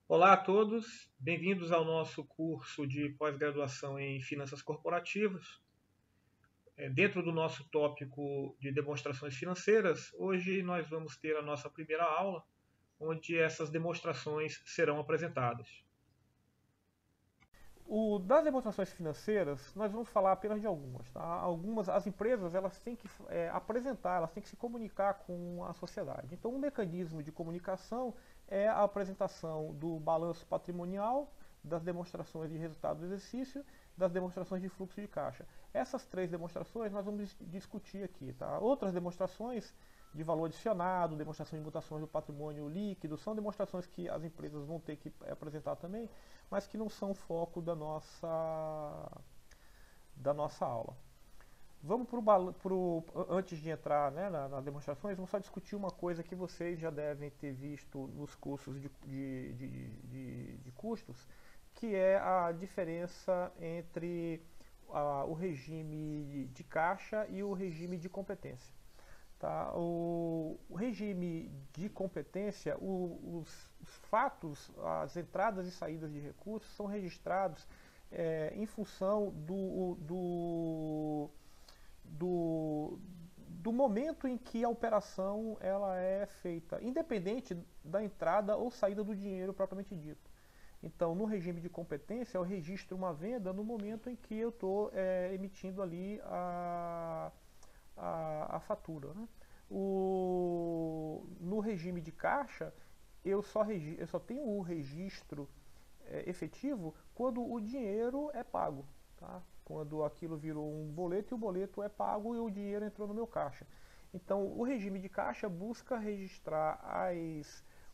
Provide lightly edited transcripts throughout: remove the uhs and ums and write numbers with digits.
Olá a todos, bem-vindos ao nosso curso de pós-graduação em Finanças Corporativas. Dentro do nosso tópico de demonstrações financeiras, hoje nós vamos ter a nossa primeira aula, onde essas demonstrações serão apresentadas. Das demonstrações financeiras, nós vamos falar apenas de algumas. Tá? As empresas elas têm que apresentar, elas têm que se comunicar com a sociedade. Então, um mecanismo de comunicação é a apresentação do balanço patrimonial, das demonstrações de resultado do exercício, das demonstrações de fluxo de caixa. Essas três demonstrações nós vamos discutir aqui. Tá? Outras demonstrações de valor adicionado, demonstração de mutações do patrimônio líquido, são demonstrações que as empresas vão ter que apresentar também, mas que não são foco da nossa aula. Vamos antes de entrar, né, nas demonstrações, vamos só discutir uma coisa que vocês já devem ter visto nos cursos de custos, que é a diferença entre o regime de caixa e o regime de competência. Tá? O regime de competência, os fatos, as entradas e saídas de recursos são registrados em função do momento em que a operação ela é feita, independente da entrada ou saída do dinheiro propriamente dito. Então, no regime de competência, eu registro uma venda no momento em que eu estou emitindo ali a fatura. Né? No regime de caixa, eu só tenho o registro efetivo quando o dinheiro é pago. Tá? Quando aquilo virou um boleto e o boleto é pago e o dinheiro entrou no meu caixa. Então, o regime de caixa busca registrar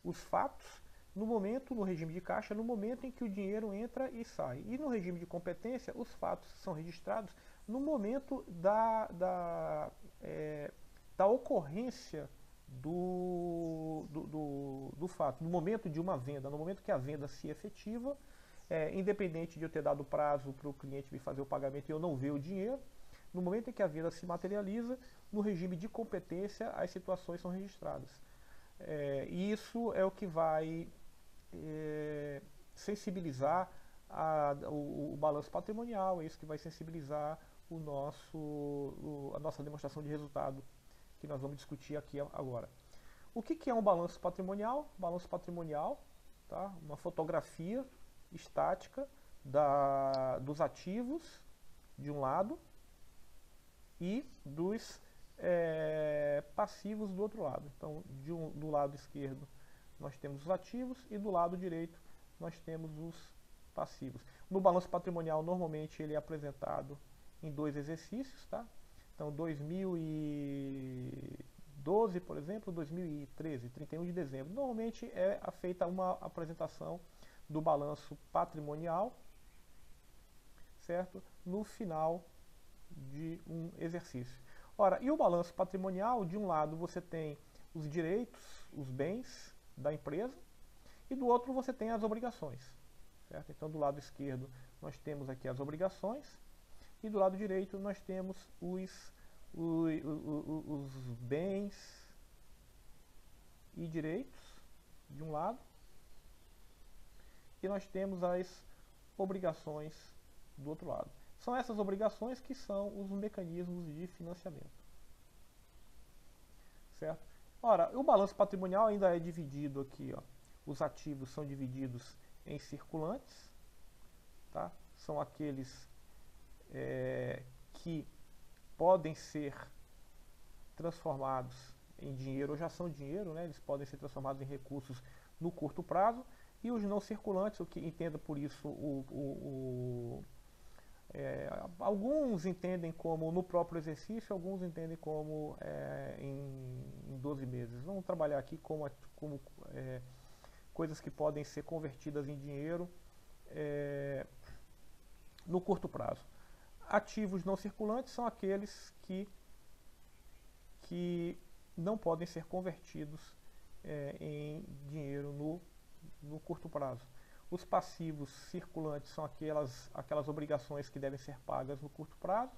os fatos no regime de caixa, no momento em que o dinheiro entra e sai. E no regime de competência, os fatos são registrados no momento da ocorrência do fato, no momento de uma venda, no momento que a venda se efetiva, independente de eu ter dado prazo para o cliente me fazer o pagamento e eu não ver o dinheiro, no momento em que a venda se materializa, no regime de competência, as situações são registradas. E isso é o que vai sensibilizar o balanço patrimonial, é isso que vai sensibilizar a nossa demonstração de resultado, que nós vamos discutir aqui agora. O que é um balanço patrimonial? Balanço patrimonial, tá? Uma fotografia estática dos ativos de um lado e dos passivos do outro lado. Então, do lado esquerdo nós temos os ativos e do lado direito nós temos os passivos. No balanço patrimonial, normalmente ele é apresentado em dois exercícios, tá? Então, 2012, por exemplo, 2013, 31 de dezembro. Normalmente é feita uma apresentação do balanço patrimonial, certo? No final de um exercício. Ora, e o balanço patrimonial, de um lado você tem os direitos, os bens da empresa, e do outro você tem as obrigações, certo? Então, do lado esquerdo nós temos aqui as obrigações, e do lado direito nós temos os bens e direitos de um lado, e nós temos as obrigações do outro lado. São essas obrigações que são os mecanismos de financiamento, certo? Ora, o balanço patrimonial ainda é dividido aqui, ó. Os ativos são divididos em circulantes, tá? São aqueles que podem ser transformados em dinheiro, ou já são dinheiro, né? Eles podem ser transformados em recursos no curto prazo, e os não circulantes, o que entenda por isso alguns entendem como no próprio exercício, alguns entendem como em 12 meses. Vamos trabalhar aqui como coisas que podem ser convertidas em dinheiro no curto prazo. Ativos não circulantes são aqueles que não podem ser convertidos em dinheiro no curto prazo. Os passivos circulantes são aquelas obrigações que devem ser pagas no curto prazo,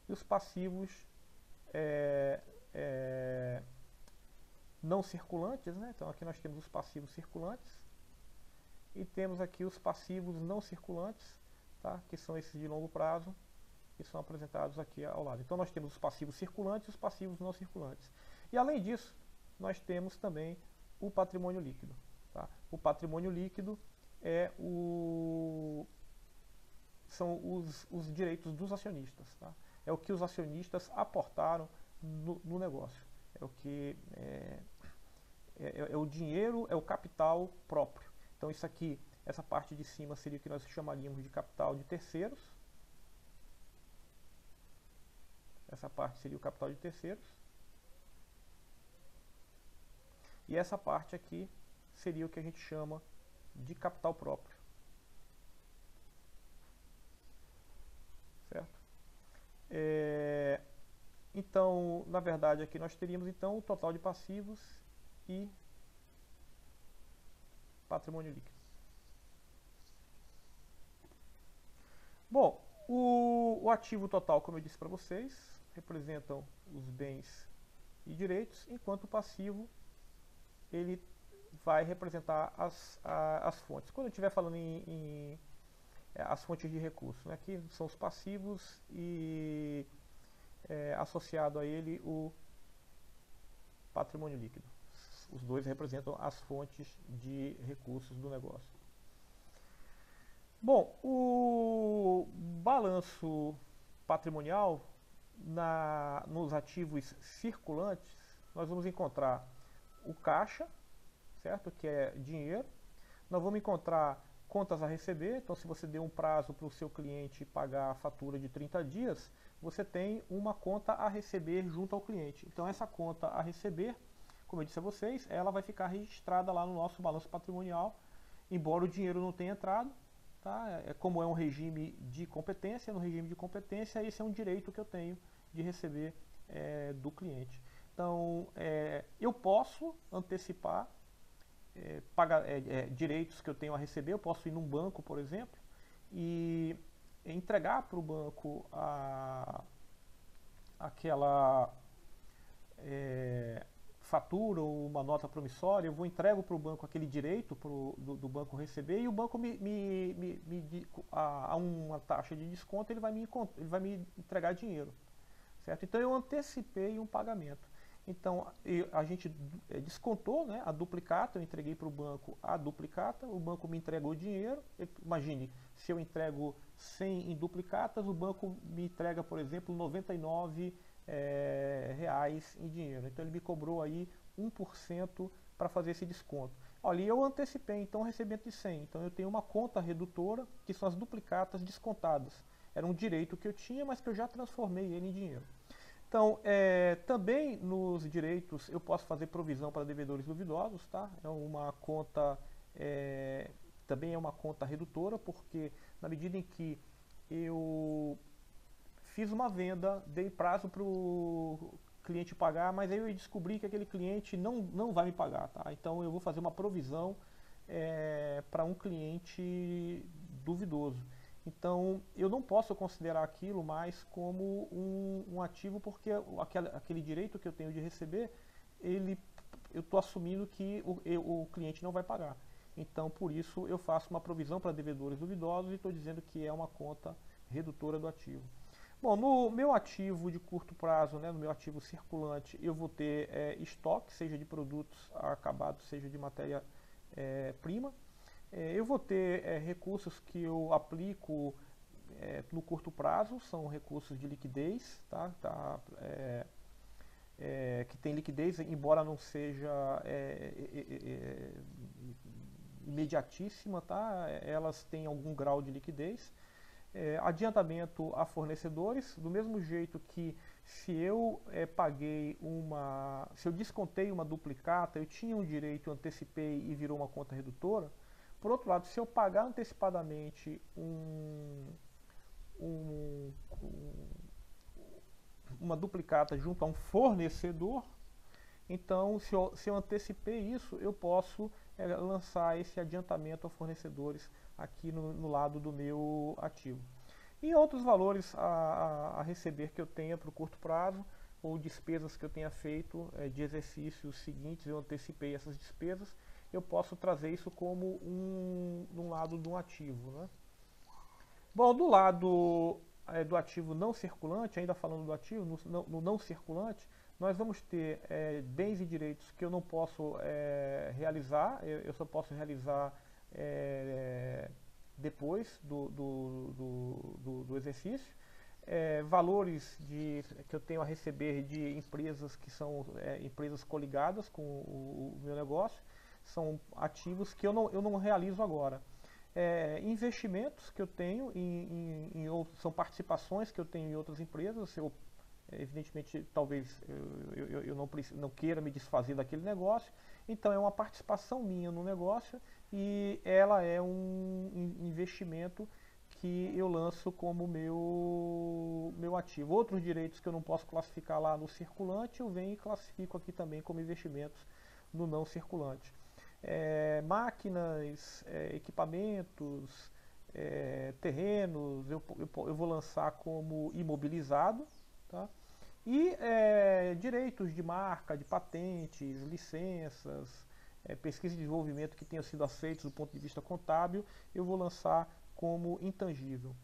e os passivos não circulantes, né? Então aqui nós temos os passivos circulantes e temos aqui os passivos não circulantes, tá? Que são esses de longo prazo, que são apresentados aqui ao lado. Então nós temos os passivos circulantes e os passivos não circulantes. E além disso, nós temos também o patrimônio líquido. Tá? O patrimônio líquido são os direitos dos acionistas. Tá? É o que os acionistas aportaram no negócio. É o que é o dinheiro, é o capital próprio. Então isso aqui, essa parte de cima seria o que nós chamaríamos de capital de terceiros. Essa parte seria o capital de terceiros. E essa parte aqui seria o que a gente chama de capital próprio. Certo? Então, na verdade, aqui nós teríamos então o total de passivos e patrimônio líquido. Bom, o ativo total, como eu disse para vocês, representam os bens e direitos, enquanto o passivo ele vai representar as fontes. Quando eu estiver falando em as fontes de recursos, né, aqui são os passivos e associado a ele o patrimônio líquido. Os dois representam as fontes de recursos do negócio. Bom, o balanço patrimonial nos ativos circulantes, nós vamos encontrar o caixa, certo? Que é dinheiro. Nós vamos encontrar contas a receber. Então, se você deu um prazo para o seu cliente pagar a fatura de 30 dias, você tem uma conta a receber junto ao cliente. Então, essa conta a receber, como eu disse a vocês, ela vai ficar registrada lá no nosso balanço patrimonial, embora o dinheiro não tenha entrado. Tá? Como é um regime de competência, no regime de competência, esse é um direito que eu tenho de receber do cliente. Então, eu posso antecipar direitos que eu tenho a receber. Eu posso ir num banco, por exemplo, e entregar para o banco aquela fatura ou uma nota promissória. Eu entrego para o banco aquele direito do banco receber, e o banco a uma taxa de desconto ele vai me entregar dinheiro, certo? Então eu antecipei um pagamento. Então a gente descontou, né, a duplicata. Eu entreguei para o banco a duplicata, o banco me entregou o dinheiro. Imagine, se eu entrego 100 em duplicatas, o banco me entrega, por exemplo, 99 reais em dinheiro. Então ele me cobrou aí 1% para fazer esse desconto. Olha, eu antecipei então o recebimento de 100. Então eu tenho uma conta redutora, que são as duplicatas descontadas. Era um direito que eu tinha, mas que eu já transformei ele em dinheiro. Então, também nos direitos eu posso fazer provisão para devedores duvidosos, tá? É uma conta, também é uma conta redutora, porque na medida em que eu fiz uma venda, dei prazo para o cliente pagar, mas aí eu descobri que aquele cliente não vai me pagar, tá? Então eu vou fazer uma provisão para um cliente duvidoso. Então eu não posso considerar aquilo mais como um ativo, porque aquele direito que eu tenho de receber, eu estou assumindo que o cliente não vai pagar. Então por isso eu faço uma provisão para devedores duvidosos e estou dizendo que é uma conta redutora do ativo. Bom, no meu ativo de curto prazo, né, no meu ativo circulante, eu vou ter estoque, seja de produtos acabados, seja de matéria-prima. Eu vou ter recursos que eu aplico no curto prazo, são recursos de liquidez, tá? Que tem liquidez, embora não seja imediatíssima, tá? Elas têm algum grau de liquidez. Adiantamento a fornecedores, do mesmo jeito que se eu se eu descontei uma duplicata, eu tinha um direito, eu antecipei e virou uma conta redutora. Por outro lado, se eu pagar antecipadamente uma duplicata junto a um fornecedor, Então, se eu antecipei isso, eu posso lançar esse adiantamento a fornecedores aqui no lado do meu ativo. E outros valores a receber que eu tenha para o curto prazo, ou despesas que eu tenha feito de exercícios seguintes, eu antecipei essas despesas, eu posso trazer isso como um lado de um ativo, né? Bom, do lado do ativo não circulante, ainda falando do ativo, no não circulante, nós vamos ter bens e direitos que eu não posso realizar, eu só posso realizar depois do exercício. Valores que eu tenho a receber de empresas que são empresas coligadas com o meu negócio, são ativos que eu não realizo agora. Investimentos que eu tenho em outros, são participações que eu tenho em outras empresas. Evidentemente, talvez eu não queira me desfazer daquele negócio, então é uma participação minha no negócio e ela é um investimento que eu lanço como meu ativo. Outros direitos que eu não posso classificar lá no circulante, eu venho e classifico aqui também como investimentos no não circulante. Máquinas, equipamentos, terrenos, eu vou lançar como imobilizado, tá? E direitos de marca, de patentes, licenças, pesquisa e desenvolvimento que tenham sido aceitos do ponto de vista contábil, eu vou lançar como intangível.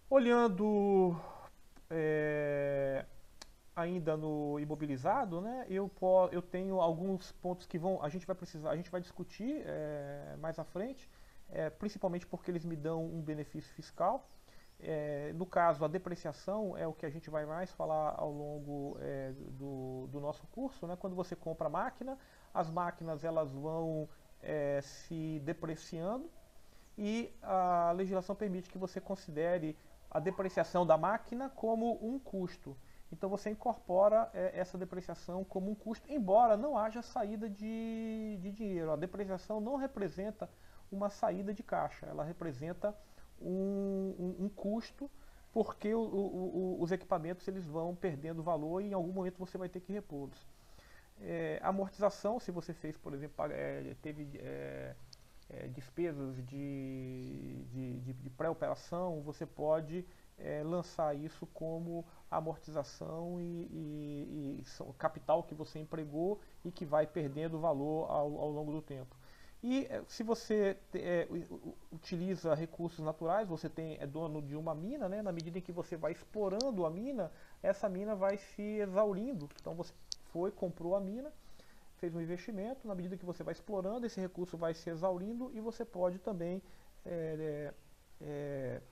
Olhando ainda no imobilizado, né, eu tenho alguns pontos que a gente vai discutir mais à frente, principalmente porque eles me dão um benefício fiscal. No caso, a depreciação é o que a gente vai mais falar ao longo do nosso curso, né? Quando você compra a máquina, as máquinas elas vão se depreciando e a legislação permite que você considere a depreciação da máquina como um custo. Então você incorpora essa depreciação como um custo, embora não haja saída de dinheiro. A depreciação não representa uma saída de caixa, ela representa um custo, porque os equipamentos eles vão perdendo valor e em algum momento você vai ter que repô-los. Amortização, se você fez, por exemplo, teve despesas de pré-operação, você pode lançar isso como amortização e capital que você empregou e que vai perdendo valor ao longo do tempo. E se você utiliza recursos naturais, você é dono de uma mina, né? Na medida em que você vai explorando a mina, essa mina vai se exaurindo. Então você comprou a mina, fez um investimento, na medida que você vai explorando, esse recurso vai se exaurindo e você pode também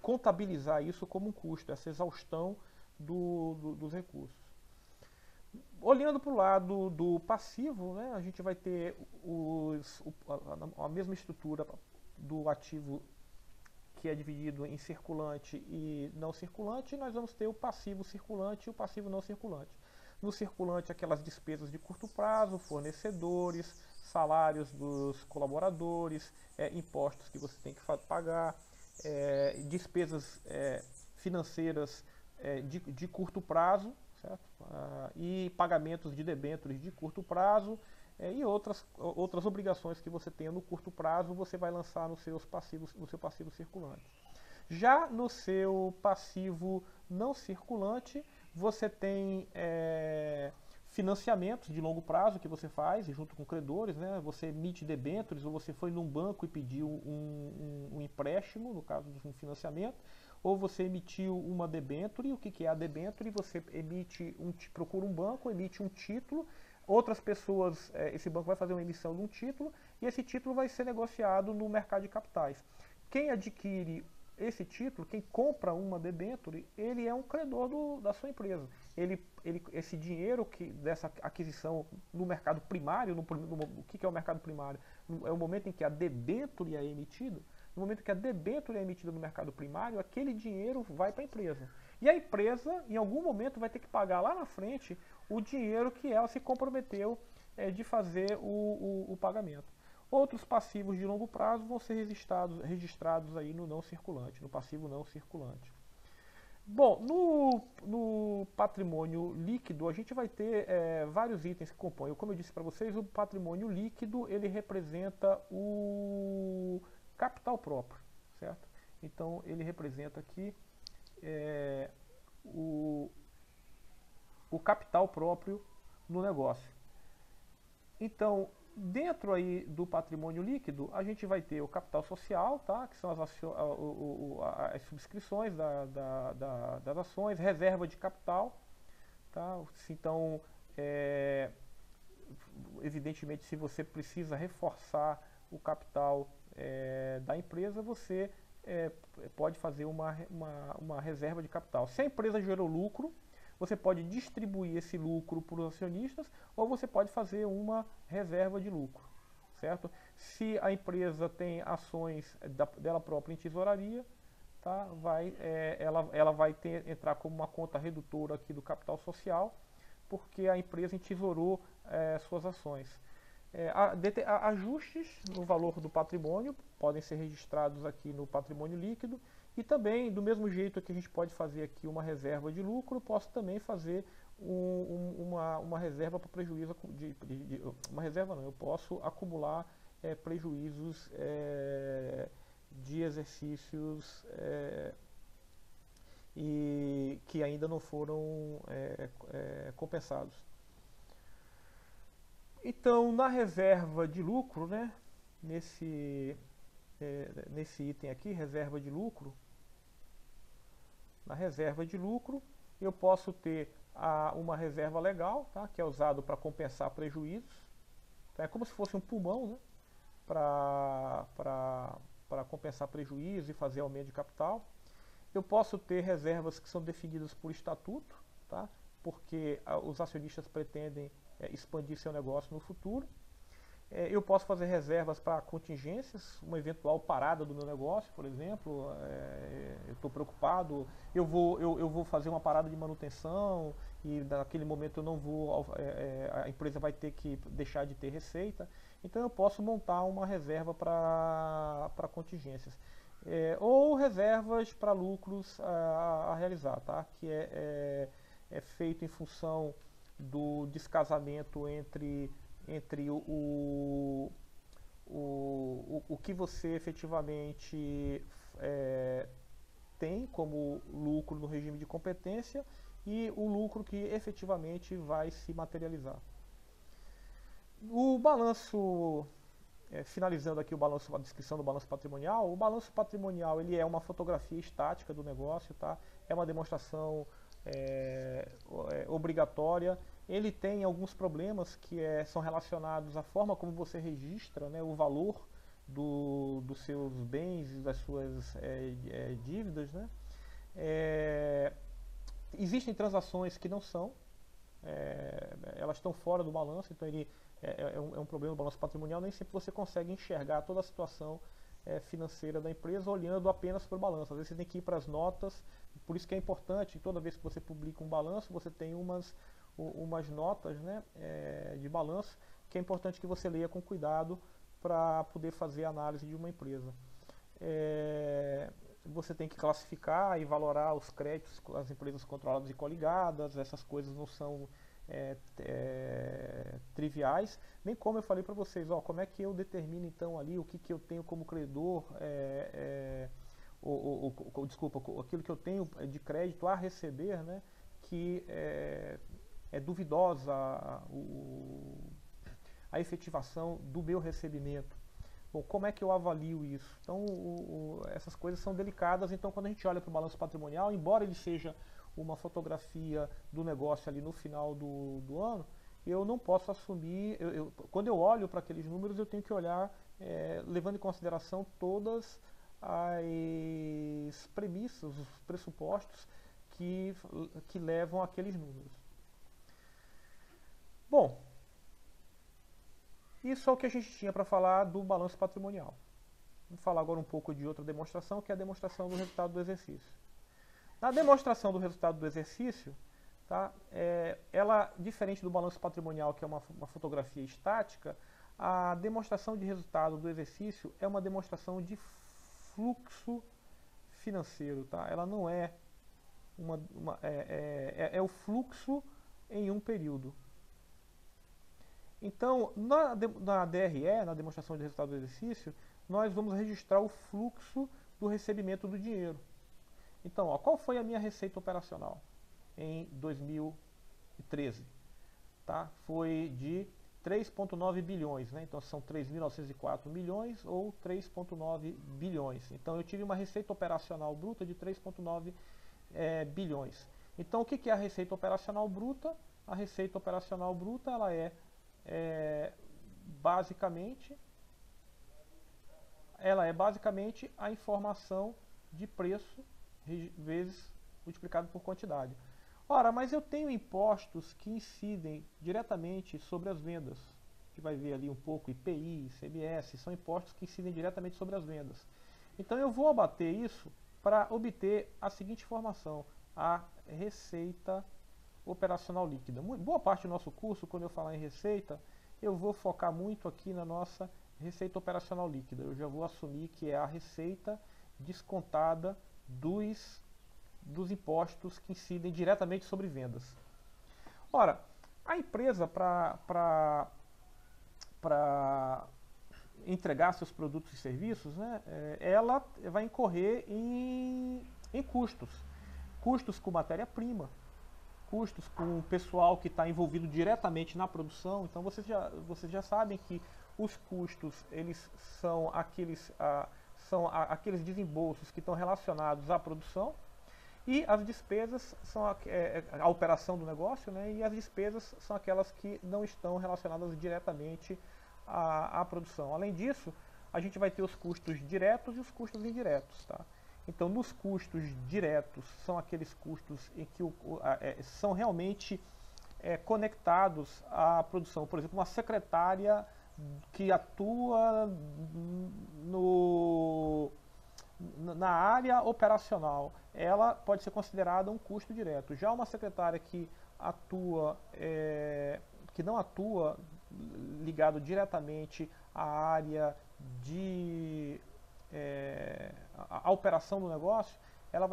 contabilizar isso como um custo, essa exaustão dos recursos. Olhando para o lado do passivo, né, a gente vai ter a mesma estrutura do ativo que é dividido em circulante e não circulante, e nós vamos ter o passivo circulante e o passivo não circulante. No circulante, aquelas despesas de curto prazo, fornecedores, salários dos colaboradores, impostos que você tem que pagar, despesas financeiras de curto prazo, certo? E pagamentos de debêntures de curto prazo e outras obrigações que você tenha no curto prazo, você vai lançar no seu passivo circulante. Já no seu passivo não circulante, você tem financiamentos de longo prazo que você faz junto com credores, né? Você emite debêntures ou você foi num banco e pediu um empréstimo, no caso de um financiamento, ou você emitiu uma debênture. O que é a debênture? Você procura um banco, emite um título, outras pessoas, esse banco vai fazer uma emissão de um título e esse título vai ser negociado no mercado de capitais. Quem adquire esse título, quem compra uma debênture, ele é um credor da sua empresa. Esse dinheiro dessa aquisição no mercado primário, o que é o mercado primário? É o momento em que a debênture é emitida. No momento que a debênture é emitida no mercado primário, aquele dinheiro vai para a empresa. E a empresa, em algum momento, vai ter que pagar lá na frente o dinheiro que ela se comprometeu de fazer o pagamento. Outros passivos de longo prazo vão ser registrados aí no não circulante, no passivo não circulante. Bom, no patrimônio líquido a gente vai ter vários itens que compõem. Como eu disse para vocês, o patrimônio líquido ele representa o capital próprio, certo? Então ele representa aqui é, o, o capital próprio no negócio. Então, dentro aí do patrimônio líquido, a gente vai ter o capital social, tá? Que são as subscrições das ações, reserva de capital, tá? Então, é, evidentemente, se você precisa reforçar o capital da empresa, você pode fazer uma reserva de capital. Se a empresa gerou lucro, você pode distribuir esse lucro para os acionistas ou você pode fazer uma reserva de lucro, certo? Se a empresa tem ações dela própria em tesouraria, tá? Ela vai entrar como uma conta redutora aqui do capital social, porque a empresa entesourou suas ações. Ajustes no valor do patrimônio podem ser registrados aqui no patrimônio líquido e também, do mesmo jeito que a gente pode fazer aqui uma reserva de lucro, posso também fazer uma reserva para prejuízo, uma reserva não, eu posso acumular prejuízos de exercícios e que ainda não foram compensados. Então, na reserva de lucro, né, nesse item aqui, reserva de lucro, na reserva de lucro, eu posso ter uma reserva legal, tá, que é usado para compensar prejuízos. Então, é como se fosse um pulmão, né, para compensar prejuízos e fazer aumento de capital. Eu posso ter reservas que são definidas por estatuto, tá, porque os acionistas pretendem expandir seu negócio no futuro. Eu posso fazer reservas para contingências, uma eventual parada do meu negócio, por exemplo. Eu estou preocupado, eu vou fazer uma parada de manutenção e naquele momento eu não vou, a empresa vai ter que deixar de ter receita. Então eu posso montar uma reserva para contingências. Ou reservas para lucros a realizar, tá? Que é feito em função do descasamento entre o que você efetivamente tem como lucro no regime de competência e o lucro que efetivamente vai se materializar. O balanço, finalizando aqui a descrição do balanço patrimonial, o balanço patrimonial ele é uma fotografia estática do negócio, tá? É uma demonstração obrigatória. Ele tem alguns problemas que são relacionados à forma como você registra, né, o valor dos seus bens e das suas dívidas, né? Existem transações que não são, elas estão fora do balanço, então ele é um problema do balanço patrimonial. Nem sempre você consegue enxergar toda a situação financeira da empresa olhando apenas para o balanço. Às vezes você tem que ir para as notas, por isso que é importante, toda vez que você publica um balanço, você tem umas notas, né, de balanço, que é importante que você leia com cuidado para poder fazer a análise de uma empresa. Você tem que classificar e valorar os créditos, as empresas controladas e coligadas. Essas coisas não são triviais, nem como eu falei para vocês, como é que eu determino então ali o que eu tenho como credor, desculpa, aquilo que eu tenho de crédito a receber, né, que é duvidosa a efetivação do meu recebimento. Bom, como é que eu avalio isso? Então, essas coisas são delicadas. Então, quando a gente olha para o balanço patrimonial, embora ele seja uma fotografia do negócio ali no final do ano, eu não posso assumir, quando eu olho para aqueles números, eu tenho que olhar levando em consideração todas as premissas, os pressupostos que levam àqueles números. Bom, isso é o que a gente tinha para falar do balanço patrimonial. Vamos falar agora um pouco de outra demonstração, que é a demonstração do resultado do exercício. Na demonstração do resultado do exercício, tá, ela, diferente do balanço patrimonial, que é uma fotografia estática, a demonstração de resultado do exercício é uma demonstração de fluxo financeiro. Tá? Ela não é é o fluxo em um período. Então, na DRE, na demonstração de resultado do exercício, nós vamos registrar o fluxo do recebimento do dinheiro. Então, ó, qual foi a minha receita operacional em 2013? Tá? Foi de 3,9 bilhões, né? Então são 3.904 milhões ou 3,9 bilhões. Então eu tive uma receita operacional bruta de 3,9 bilhões. Então o que é a receita operacional bruta? A receita operacional bruta ela basicamente a informação de preço vezes multiplicado por quantidade. Ora, mas eu tenho impostos que incidem diretamente sobre as vendas. A gente vai ver ali um pouco IPI, ICMS, são impostos que incidem diretamente sobre as vendas. Então eu vou abater isso para obter a seguinte informação, a receita operacional líquida. Boa parte do nosso curso, quando eu falar em receita, eu vou focar muito aqui na nossa receita operacional líquida. Eu já vou assumir que é a receita descontada dos impostos que incidem diretamente sobre vendas. Ora, a empresa, para entregar seus produtos e serviços, né, ela vai incorrer em custos. Custos com matéria-prima, custos com o pessoal que está envolvido diretamente na produção. Então vocês já sabem que os custos eles são aqueles desembolsos que estão relacionados à produção. E as despesas são a operação do negócio, né? E as despesas são aquelas que não estão relacionadas diretamente à produção. Além disso, a gente vai ter os custos diretos e os custos indiretos. Tá? Então, nos custos diretos, são aqueles custos em que são realmente conectados à produção. Por exemplo, uma secretária que atua na área operacional, ela pode ser considerada um custo direto. Já uma secretária que não atua ligado diretamente à área a operação do negócio, ela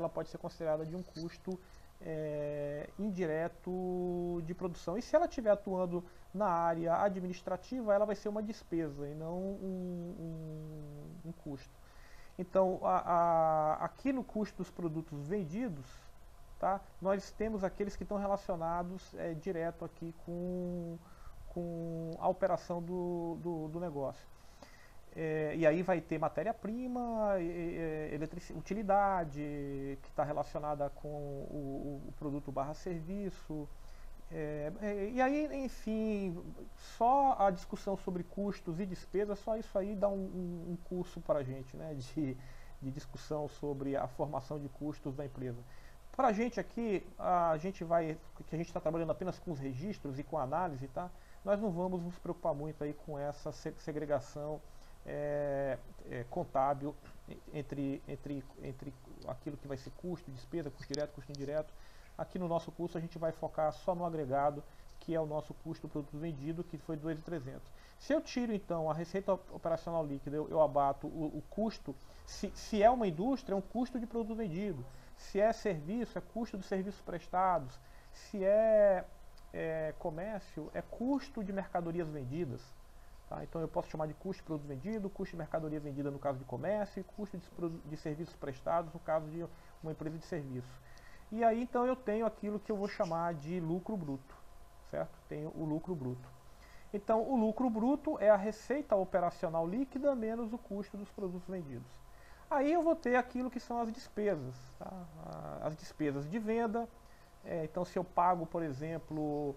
pode ser considerada de um custo indireto de produção. E se ela estiver atuando na área administrativa, ela vai ser uma despesa e não um custo. Então, aqui no custo dos produtos vendidos, tá, nós temos aqueles que estão relacionados direto aqui com a operação do negócio. E aí vai ter matéria-prima, utilidade, que está relacionada com o produto barra serviço. E aí, enfim, só a discussão sobre custos e despesas, só isso aí dá um curso para a gente, né, de discussão sobre a formação de custos da empresa. Para a gente aqui, que a gente está trabalhando apenas com os registros e com a análise, tá? Nós não vamos nos preocupar muito aí com essa segregação contábil entre aquilo que vai ser custo, despesa, custo direto, custo indireto. Aqui no nosso curso a gente vai focar só no agregado, que é o nosso custo do produto vendido, que foi 2.300. Se eu tiro então a receita operacional líquida, eu abato o custo, se é uma indústria, é um custo de produto vendido. Se é serviço, é custo dos serviços prestados. Se é comércio, é custo de mercadorias vendidas. Tá? Então eu posso chamar de custo de produto vendido, custo de mercadoria vendida no caso de comércio, e custo de serviços prestados no caso de uma empresa de serviço. E aí então eu tenho aquilo que eu vou chamar de lucro bruto, certo? Tenho o lucro bruto. Então o lucro bruto é a receita operacional líquida menos o custo dos produtos vendidos. Aí eu vou ter aquilo que são as despesas, tá? As despesas de venda. Então se eu pago, por exemplo,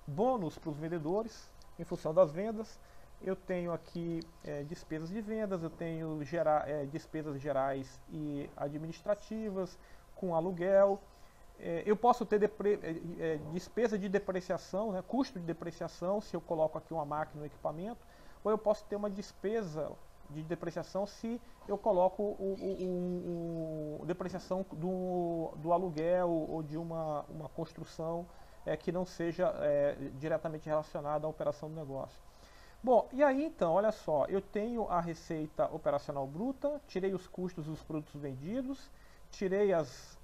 bônus para os vendedores em função das vendas, eu tenho aqui despesas de vendas, eu tenho despesas gerais e administrativas, com aluguel. Eu posso ter despesa de depreciação, né, custo de depreciação, se eu coloco aqui uma máquina ou equipamento, ou eu posso ter uma despesa de depreciação se eu coloco depreciação do aluguel ou de uma construção que não seja diretamente relacionada à operação do negócio. Bom, e aí então, olha só, eu tenho a receita operacional bruta, tirei os custos dos produtos vendidos, tirei as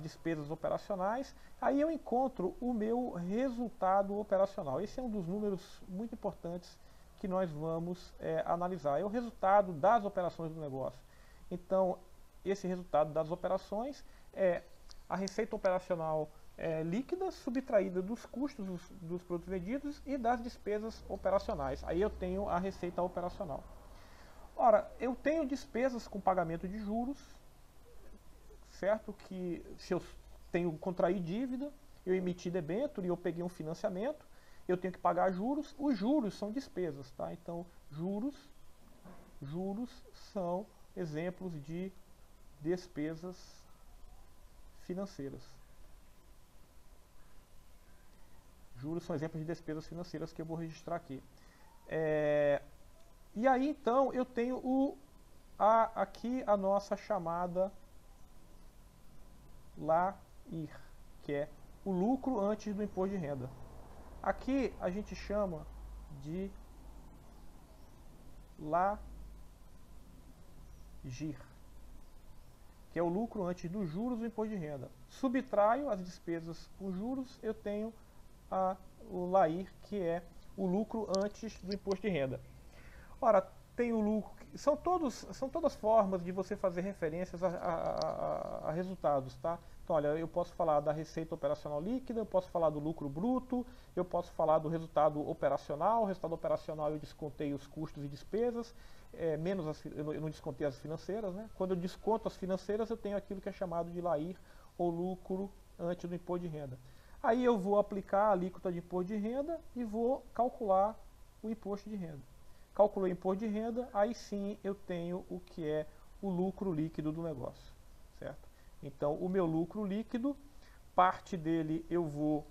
despesas operacionais, aí eu encontro o meu resultado operacional. Esse é um dos números muito importantes que nós vamos analisar. É o resultado das operações do negócio. Então, esse resultado das operações é a receita operacional líquida subtraída dos custos dos produtos vendidos e das despesas operacionais. Aí eu tenho a receita operacional. Ora, eu tenho despesas com pagamento de juros, certo? Que se eu tenho contrair dívida, eu emiti debênture e eu peguei um financiamento, eu tenho que pagar juros. Os juros são despesas, tá? Então, juros são exemplos de despesas financeiras. Juros são exemplos de despesas financeiras que eu vou registrar aqui. E aí, então, eu tenho aqui a nossa chamada LAIR, que é o lucro antes do imposto de renda. Aqui a gente chama de LAGIR, que é o lucro antes dos juros do imposto de renda. Subtraio as despesas com juros, eu tenho o LAIR, que é o lucro antes do imposto de renda. Ora, tem o lucro. São todas formas de você fazer referências a resultados, tá? Então, olha, eu posso falar da receita operacional líquida, eu posso falar do lucro bruto, eu posso falar do resultado operacional. O resultado operacional eu descontei os custos e despesas, eu não descontei as financeiras, né? Quando eu desconto as financeiras, eu tenho aquilo que é chamado de LAIR, ou lucro antes do imposto de renda. Aí eu vou aplicar a alíquota de imposto de renda e vou calcular o imposto de renda. Calculei o imposto de renda, aí sim eu tenho o que é o lucro líquido do negócio, certo? Então, o meu lucro líquido, parte dele eu vou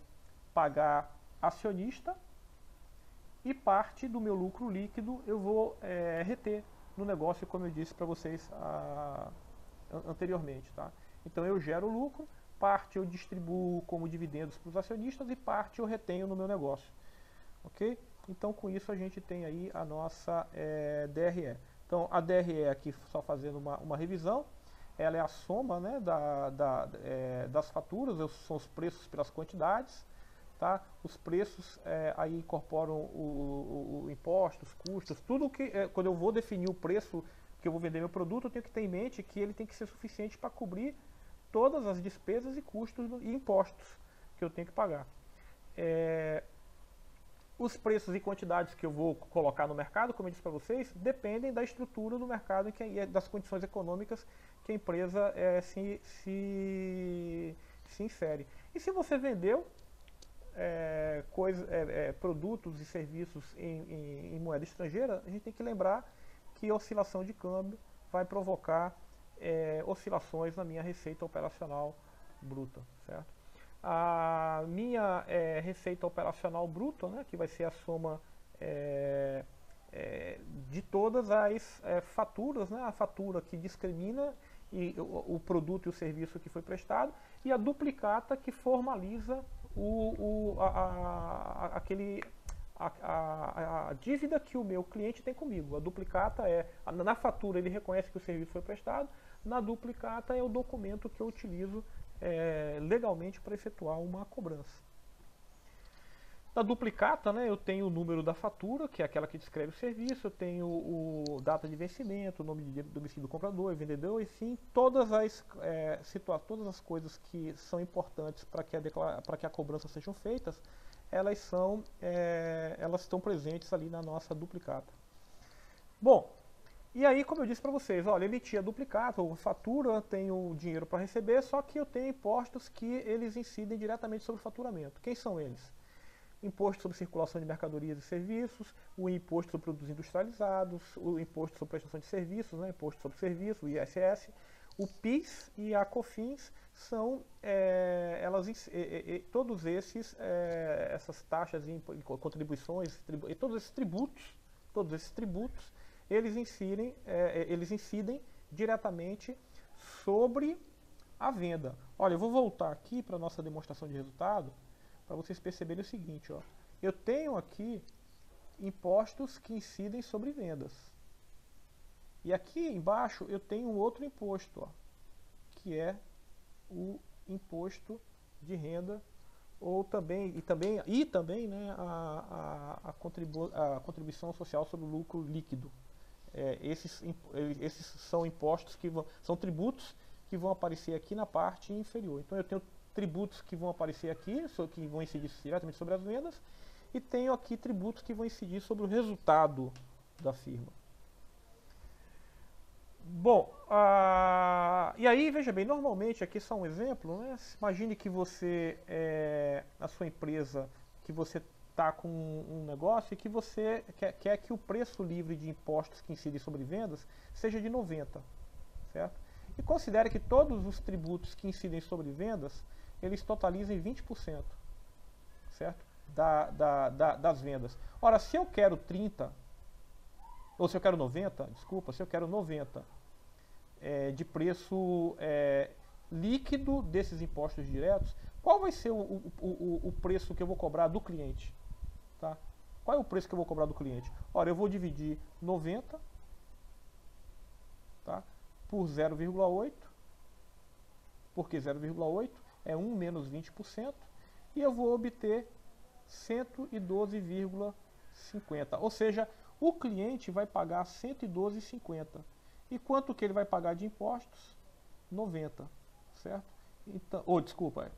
pagar acionista e parte do meu lucro líquido eu vou reter no negócio, como eu disse para vocês anteriormente, tá? Então, eu gero lucro, parte eu distribuo como dividendos para os acionistas e parte eu retenho no meu negócio, ok? Então, com isso, a gente tem aí a nossa DRE. Então, a DRE aqui, só fazendo uma revisão, ela é a soma, né, das faturas, são os preços pelas quantidades, tá? Os preços aí incorporam o impostos, custos, tudo que, quando eu vou definir o preço que eu vou vender meu produto, eu tenho que ter em mente que ele tem que ser suficiente para cobrir todas as despesas e custos e impostos que eu tenho que pagar. Os preços e quantidades que eu vou colocar no mercado, como eu disse para vocês, dependem da estrutura do mercado e das condições econômicas que a empresa se insere. E se você vendeu produtos e serviços em moeda estrangeira, a gente tem que lembrar que a oscilação de câmbio vai provocar oscilações na minha receita operacional bruta, certo? A minha receita operacional bruta, né, que vai ser a soma de todas as faturas, né, a fatura que discrimina o produto e o serviço que foi prestado, e a duplicata que formaliza a dívida que o meu cliente tem comigo. A duplicata na fatura ele reconhece que o serviço foi prestado, na duplicata é o documento que eu utilizo legalmente para efetuar uma cobrança. Na duplicata, né, eu tenho o número da fatura, que é aquela que descreve o serviço, eu tenho o data de vencimento, o nome de domicílio do comprador, vendedor, enfim, todas as coisas que são importantes para que a cobrança sejam feitas, elas estão presentes ali na nossa duplicata. Bom, e aí, como eu disse para vocês, olha, emiti a duplicata, ou fatura, tenho dinheiro para receber, só que eu tenho impostos que eles incidem diretamente sobre o faturamento. Quem são eles? Imposto sobre circulação de mercadorias e serviços, o imposto sobre produtos industrializados, o imposto sobre prestação de serviços, né, imposto sobre serviço, o ISS, o PIS e a COFINS são, todos essas taxas e contribuições, todos esses tributos, eles incidem diretamente sobre a venda. Olha, eu vou voltar aqui para a nossa demonstração de resultado, para vocês perceberem o seguinte, ó. Eu tenho aqui impostos que incidem sobre vendas. E aqui embaixo eu tenho um outro imposto, ó, que é o imposto de renda, ou também né, a contribuição social sobre o lucro líquido. Esses são impostos são tributos que vão aparecer aqui na parte inferior. Então eu tenho tributos que vão aparecer aqui, que vão incidir diretamente sobre as vendas, e tenho aqui tributos que vão incidir sobre o resultado da firma. Bom, e aí, veja bem, normalmente, aqui só um exemplo, né? Imagine que você, a sua empresa, que você está com um negócio e que você quer que o preço livre de impostos que incidem sobre vendas seja de 90, certo? E considere que todos os tributos que incidem sobre vendas, eles totalizem 20%, certo? Das vendas. Ora, se eu quero 30, ou se eu quero 90, desculpa, se eu quero 90 de preço líquido desses impostos diretos, qual vai ser o preço que eu vou cobrar do cliente? Tá? Qual é o preço que eu vou cobrar do cliente? Ora, eu vou dividir 90, tá, por 0,8, porque 0,8 é 1 menos 20%, e eu vou obter 112,50. Ou seja, o cliente vai pagar 112,50. E quanto que ele vai pagar de impostos? 90, certo? Então, desculpa,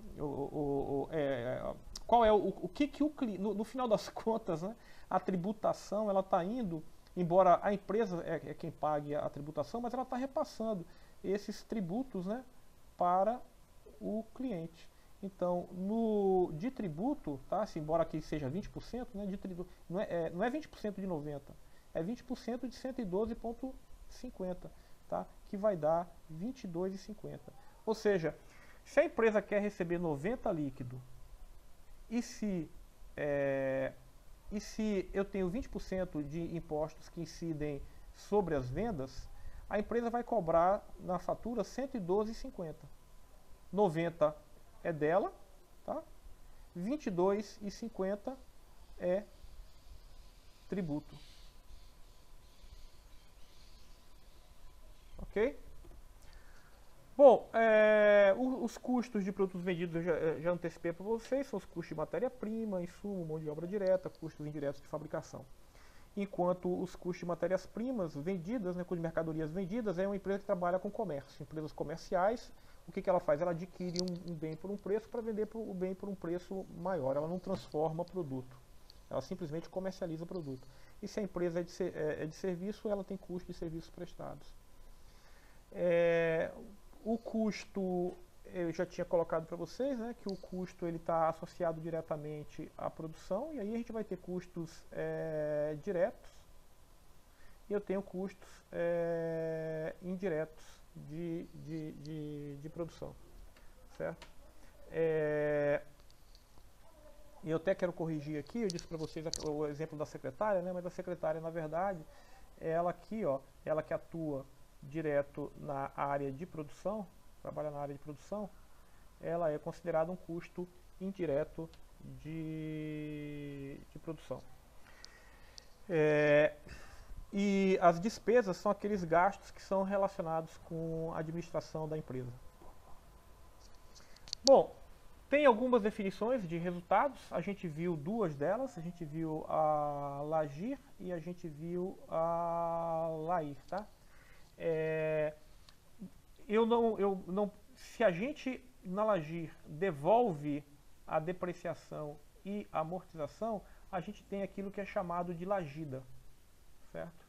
qual é o que o cliente, no final das contas, né, a tributação ela está indo, embora a empresa é quem pague a tributação, mas ela está repassando esses tributos, né, para o cliente. Então, de tributo, tá, embora aqui seja 20%, né, de tributo, não é 20% de 90, é 20% de 112,50, tá, que vai dar 22,50. Ou seja, se a empresa quer receber 90 líquido e se eu tenho 20% de impostos que incidem sobre as vendas, a empresa vai cobrar na fatura 112,50. 90 é dela, tá? 22,50 é tributo. Ok? Bom, os custos de produtos vendidos eu já antecipei para vocês, são os custos de matéria-prima, insumo, mão de obra direta, custos indiretos de fabricação. Enquanto os custos de matérias-primas vendidas, né, custos de mercadorias vendidas, é uma empresa que trabalha com comércio. Empresas comerciais, o que ela faz? Ela adquire um bem por um preço para vender o bem por um preço maior. Ela não transforma produto, ela simplesmente comercializa o produto. E se a empresa é de serviço, ela tem custo de serviços prestados. O custo, eu já tinha colocado para vocês, né, que o custo está associado diretamente à produção, e aí a gente vai ter custos diretos, e eu tenho custos indiretos de produção, certo? E eu até quero corrigir aqui, eu disse para vocês o exemplo da secretária, né, mas a secretária, na verdade, ela aqui, ó, ela que atua direto na área de produção, trabalha na área de produção, ela é considerada um custo indireto de produção. E as despesas são aqueles gastos que são relacionados com a administração da empresa. Bom, tem algumas definições de resultados, a gente viu duas delas, a gente viu a LAGIR e a gente viu a LAIR, tá? Se a gente na LAGIR devolve a depreciação e a amortização, a gente tem aquilo que é chamado de LAGIDA, certo?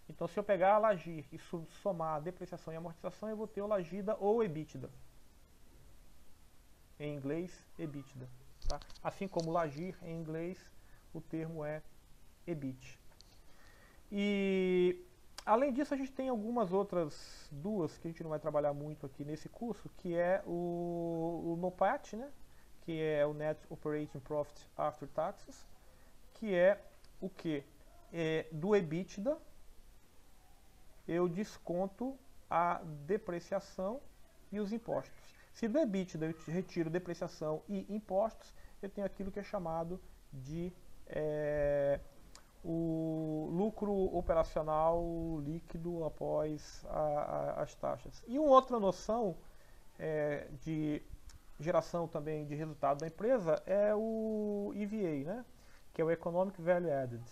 Então, se eu pegar a LAGIR e somar a depreciação e a amortização, eu vou ter o LAGIDA ou EBITDA. Em inglês, EBITDA. Tá? Assim como LAGIR, em inglês, o termo é EBIT. E além disso, a gente tem algumas outras duas que a gente não vai trabalhar muito aqui nesse curso, que é o NOPAT, né? Que é o Net Operating Profit After Taxes, que é o que? Do EBITDA, eu desconto a depreciação e os impostos. Se do EBITDA eu retiro depreciação e impostos, eu tenho aquilo que é chamado de o lucro operacional líquido após as taxas. E uma outra noção de geração também de resultado da empresa é o EVA, né? Que é o Economic Value Added.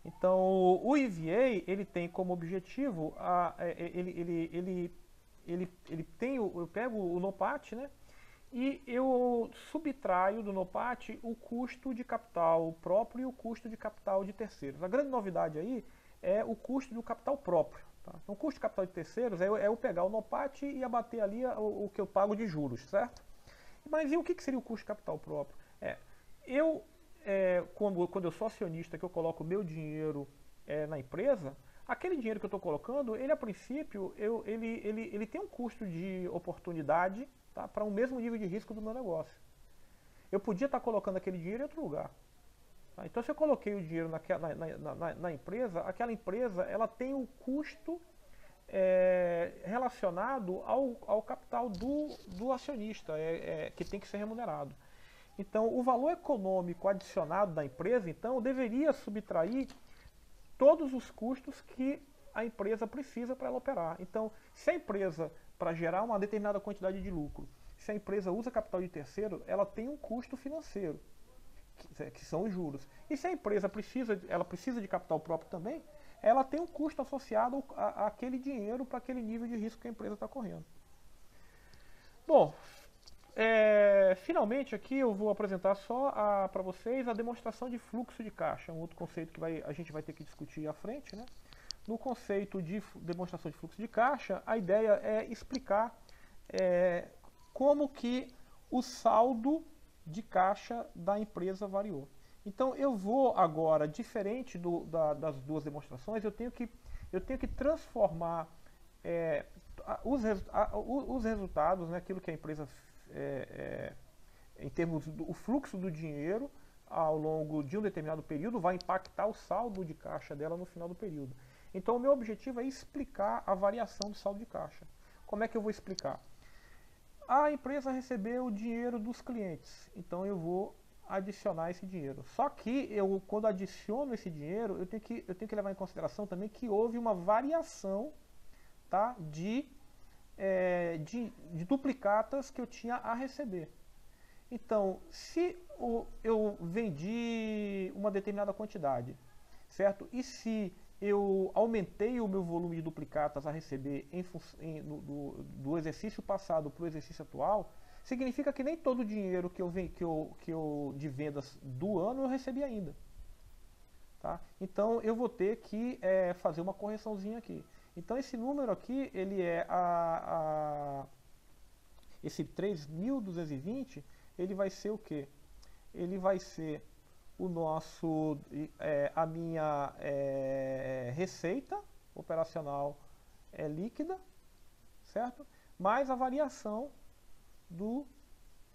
Então, o EVA, ele tem como objetivo, ele tem, eu pego o NOPAT, né? E eu subtraio do NOPAT o custo de capital próprio e o custo de capital de terceiros. A grande novidade aí é o custo do capital próprio. Tá? Então, o custo de capital de terceiros é eu pegar o NOPAT e abater ali o que eu pago de juros, certo? Mas e o que seria o custo de capital próprio? Quando eu sou acionista, que eu coloco o meu dinheiro na empresa, aquele dinheiro que eu estou colocando, ele a princípio, ele tem um custo de oportunidade, tá, para um mesmo nível de risco do meu negócio. Eu podia estar colocando aquele dinheiro em outro lugar. Tá? Então, se eu coloquei o dinheiro na empresa, aquela empresa ela tem o custo relacionado ao capital do acionista, que tem que ser remunerado. Então, o valor econômico adicionado da empresa, então, deveria subtrair todos os custos que a empresa precisa para ela operar. Então, se a empresa, para gerar uma determinada quantidade de lucro, se a empresa usa capital de terceiro, ela tem um custo financeiro, que são os juros. E se a empresa precisa de capital próprio também, ela tem um custo associado àquele dinheiro para aquele nível de risco que a empresa está correndo. Bom, finalmente aqui eu vou apresentar só para vocês a demonstração de fluxo de caixa, um outro conceito que a gente vai ter que discutir à frente, né? No conceito de demonstração de fluxo de caixa, a ideia é explicar como que o saldo de caixa da empresa variou. Então eu vou agora, diferente das duas demonstrações, eu tenho que transformar os resultados, né, aquilo que a empresa, em termos do fluxo do dinheiro ao longo de um determinado período, vai impactar o saldo de caixa dela no final do período. Então o meu objetivo é explicar a variação do saldo de caixa. Como é que eu vou explicar? A empresa recebeu o dinheiro dos clientes, então eu vou adicionar esse dinheiro. Só que quando adiciono esse dinheiro, eu tenho que levar em consideração também que houve uma variação, tá, de duplicatas que eu tinha a receber. Então, se eu vendi uma determinada quantidade, certo? E se eu aumentei o meu volume de duplicatas a receber do exercício passado para o exercício atual, significa que nem todo o dinheiro de vendas do ano eu recebi ainda. Tá? Então eu vou ter que fazer uma correçãozinha aqui. Então esse número aqui, ele esse 3.220, ele vai ser o quê? Ele vai ser a minha receita operacional líquida, certo? Mais a variação do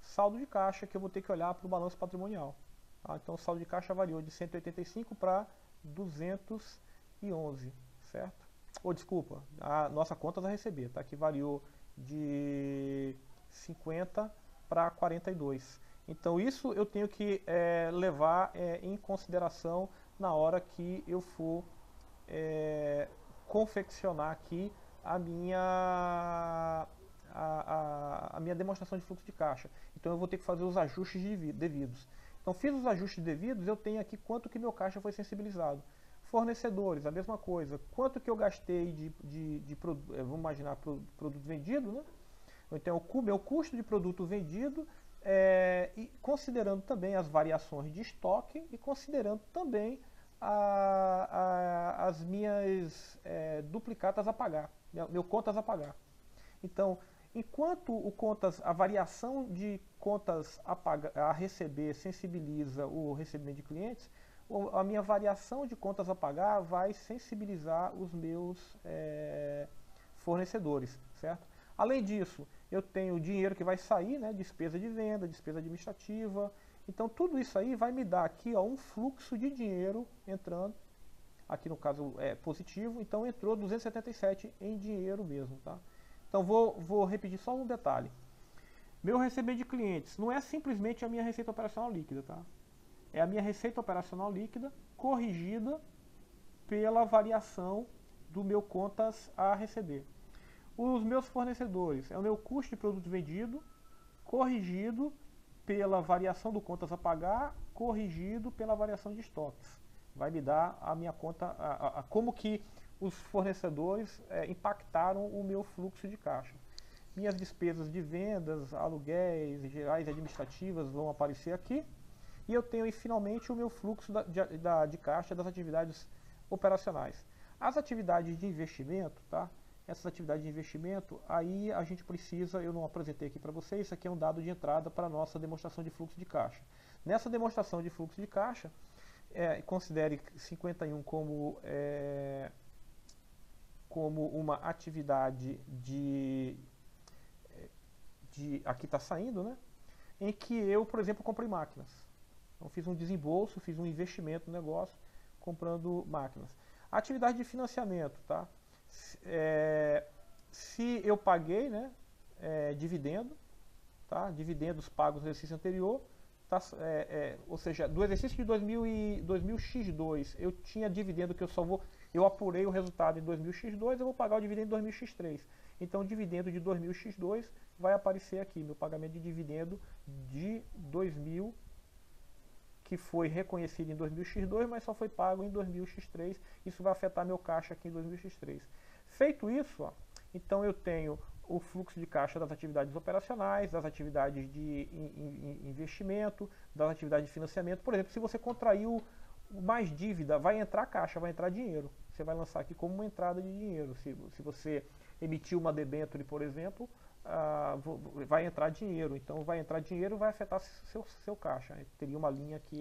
saldo de caixa, que eu vou ter que olhar para o balanço patrimonial. Tá? Então o saldo de caixa variou de 185 para 211, certo? Desculpa, a nossa conta a receber, tá? Que variou de 50 para 42. Então isso eu tenho que levar em consideração na hora que eu for confeccionar aqui a minha demonstração de fluxo de caixa. Então eu vou ter que fazer os ajustes devidos. Então fiz os ajustes devidos, eu tenho aqui quanto que meu caixa foi sensibilizado. Fornecedores, a mesma coisa. Quanto que eu gastei vamos imaginar, produto vendido, né? Então o meu custo de produto vendido, e considerando também as variações de estoque e considerando também as minhas duplicatas a pagar, meu contas a pagar. Então, enquanto a variação de contas a receber sensibiliza o recebimento de clientes, a minha variação de contas a pagar vai sensibilizar os meus fornecedores, certo? Além disso, eu tenho dinheiro que vai sair, né, despesa de venda, despesa administrativa. Então tudo isso aí vai me dar aqui um fluxo de dinheiro entrando, aqui no caso positivo, então entrou 277 em dinheiro mesmo, tá? Então vou repetir só um detalhe. Meu recebimento de clientes não é simplesmente a minha receita operacional líquida, tá? É a minha receita operacional líquida corrigida pela variação do meu contas a receber. os meus fornecedores, é o meu custo de produto vendido, corrigido pela variação do contas a pagar, corrigido pela variação de estoques. Vai me dar a minha conta, como que os fornecedores impactaram o meu fluxo de caixa. Minhas despesas de vendas, aluguéis, gerais e administrativas vão aparecer aqui. E eu tenho aí, finalmente, o meu fluxo de caixa das atividades operacionais. As atividades de investimento, tá? Essas atividades de investimento, aí a gente precisa, eu não apresentei aqui para vocês, isso aqui é um dado de entrada para a nossa demonstração de fluxo de caixa. Nessa demonstração de fluxo de caixa, considere 51 como uma atividade aqui está saindo, né? Em que eu, por exemplo, comprei máquinas. Então fiz um desembolso, fiz um investimento no negócio, comprando máquinas. Atividade de financiamento, tá? Se eu paguei, né, dividendo, tá? Dividendos pagos no exercício anterior, tá? Ou seja, do exercício de 2000x2, eu tinha dividendo que eu apurei o resultado em 2000x2, eu vou pagar o dividendo em 2000x3. Então, o dividendo de 2000x2 vai aparecer aqui, meu pagamento de dividendo de 2000, que foi reconhecido em 2000x2, mas só foi pago em 2000x3. Isso vai afetar meu caixa aqui em 2000x3. Feito isso, ó, então eu tenho o fluxo de caixa das atividades operacionais, das atividades de investimento, das atividades de financiamento. Por exemplo, se você contraiu mais dívida, vai entrar caixa, vai entrar dinheiro. Você vai lançar aqui como uma entrada de dinheiro. Se você emitiu uma debênture, por exemplo, vai entrar dinheiro. Então vai entrar dinheiro, vai afetar seu caixa. Teria uma linha aqui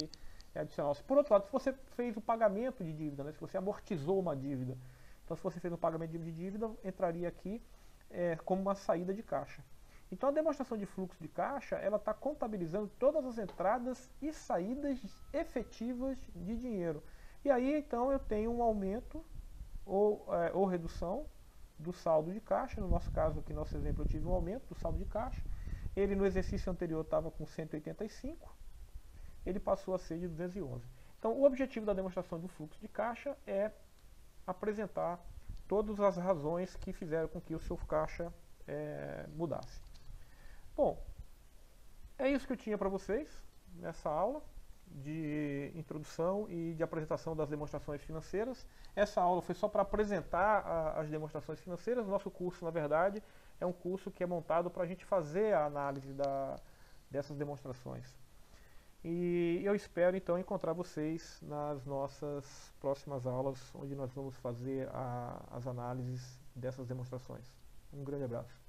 adicional. Por outro lado, se você fez o pagamento de dívida, né, se você amortizou uma dívida, então se você fez um pagamento de dívida, entraria aqui como uma saída de caixa. Então a demonstração de fluxo de caixa, ela está contabilizando todas as entradas e saídas efetivas de dinheiro. E aí então eu tenho um aumento ou redução do saldo de caixa. No nosso caso aqui, nosso exemplo, eu tive um aumento do saldo de caixa. Ele no exercício anterior estava com 185, ele passou a ser de 211. Então o objetivo da demonstração do fluxo de caixa é apresentar todas as razões que fizeram com que o seu caixa mudasse. Bom, é isso que eu tinha para vocês nessa aula de introdução e de apresentação das demonstrações financeiras. Essa aula foi só para apresentar as demonstrações financeiras. O nosso curso, na verdade, é um curso que é montado para a gente fazer a análise dessas demonstrações. E eu espero então encontrar vocês nas nossas próximas aulas, onde nós vamos fazer as análises dessas demonstrações. Um grande abraço.